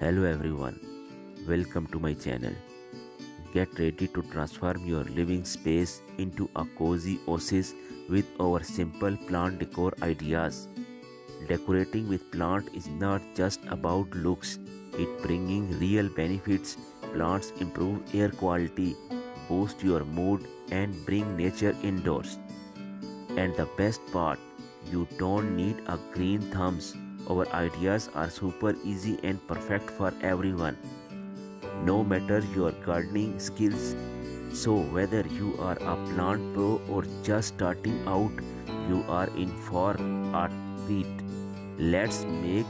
Hello everyone, welcome to my channel. Get ready to transform your living space into a cozy oasis with our simple plant decor ideas. Decorating with plant is not just about looks, it bringing real benefits. Plants improve air quality, boost your mood and bring nature indoors. And the best part, you don't need a green thumbs. Our ideas are super easy and perfect for everyone, no matter your gardening skills. So whether you are a plant pro or just starting out, you are in for a treat. Let's make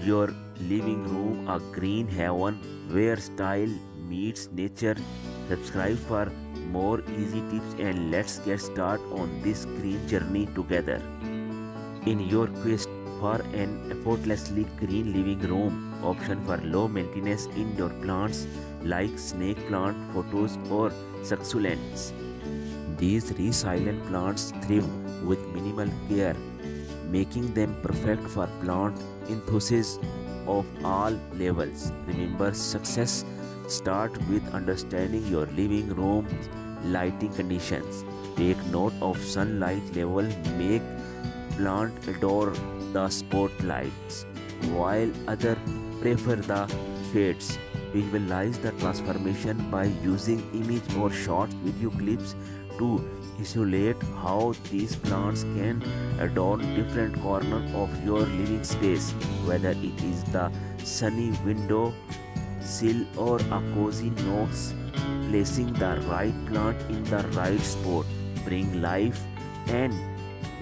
your living room a green heaven where style meets nature. Subscribe for more easy tips and let's get started on this green journey together. In your quest for an effortlessly green living room, option for low maintenance indoor plants like snake plant, photos or succulents. These resilient plants thrive with minimal care, making them perfect for plant enthusiasts of all levels. Remember, success starts with understanding your living room's lighting conditions. Take note of sunlight level, make plant adore the spotlights, while others prefer the shades. Visualize the transformation by using image or short video clips to isolate how these plants can adorn different corners of your living space, whether it is the sunny window sill or a cozy nook. Placing the right plant in the right spot bring life and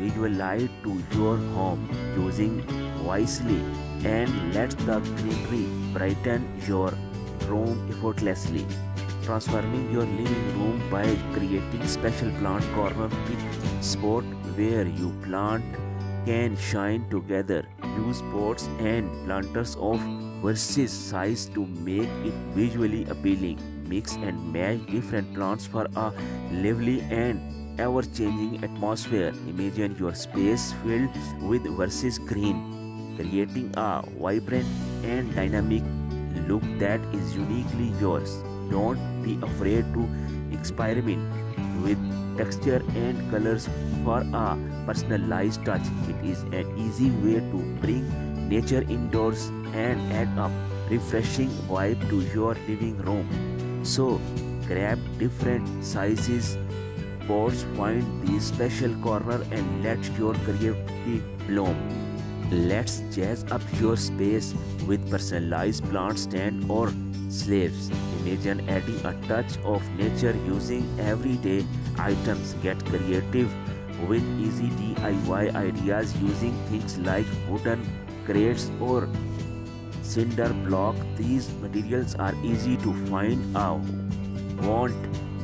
visual light to your home. Using wisely and let the greenery brighten your room effortlessly. Transforming your living room by creating special plant corner with spot where you plant can shine together. Use pots and planters of various size to make it visually appealing. Mix and match different plants for a lively and ever-changing atmosphere. Imagine your space filled with versus green, creating a vibrant and dynamic look that is uniquely yours. Don't be afraid to experiment with texture and colors for a personalized touch. It is an easy way to bring nature indoors and add a refreshing vibe to your living room. So grab different sizes pots, find the special corner and let your creativity bloom. Let's jazz up your space with personalized plant stand or slaves. Imagine adding a touch of nature using everyday items. Get creative with easy DIY ideas using things like wooden crates or cinder block. These materials are easy to find out, won't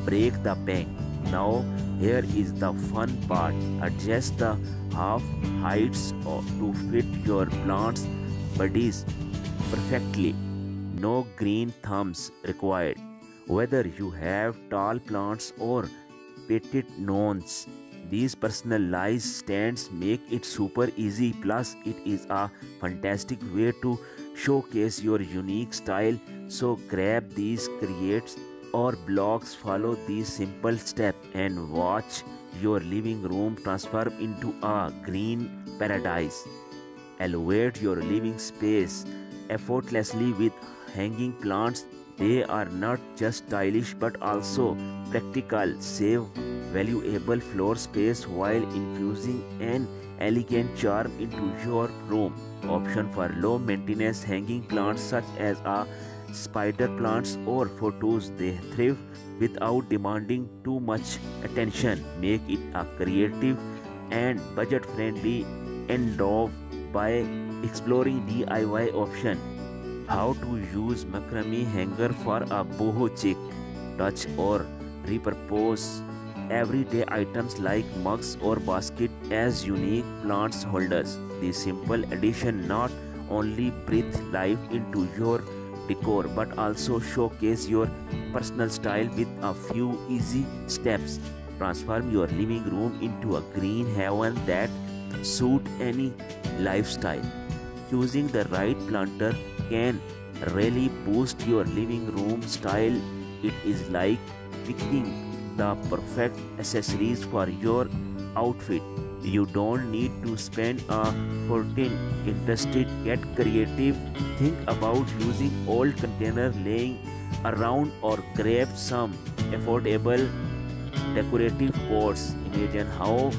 break the bank. Now here is the fun part. Adjust the half heights to fit your plant's bodies perfectly. No green thumbs required. Whether you have tall plants or petite nones, these personalized stands make it super easy. Plus, it is a fantastic way to showcase your unique style. So grab these crates or blocks, follow these simple steps and watch your living room transform into a green paradise. Elevate your living space effortlessly with hanging plants. They are not just stylish but also practical. Save valuable floor space while infusing an elegant charm into your room. Option for low maintenance hanging plants such as a spider plants or photos. They thrive without demanding too much attention. Make it a creative and budget friendly indoor by exploring DIY option. How to use macrame hanger for a boho chic touch or repurpose everyday items like mugs or basket as unique plants holders. This simple addition not only breathe life into your decor but also showcase your personal style with a few easy steps. Transform your living room into a green heaven that suit any lifestyle. Choosing the right planter can really boost your living room style. It is like picking the perfect accessories for your outfit. You don't need to spend a fortune. Interested, get creative. Think about using old container laying around or grab some affordable decorative pots. Imagine how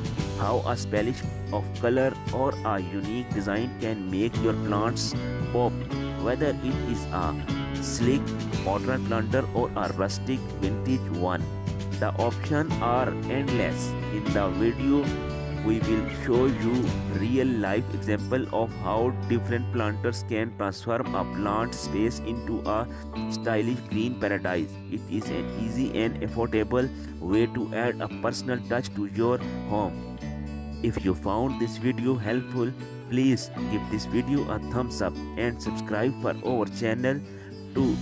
a splash of color or a unique design can make your plants pop. Whether it is a sleek modern planter or a rustic vintage one, the options are endless. In the video, we will show you real life example of how different planters can transform a plant space into a stylish green paradise. It is an easy and affordable way to add a personal touch to your home. If you found this video helpful, please give this video a thumbs up and subscribe for our channel to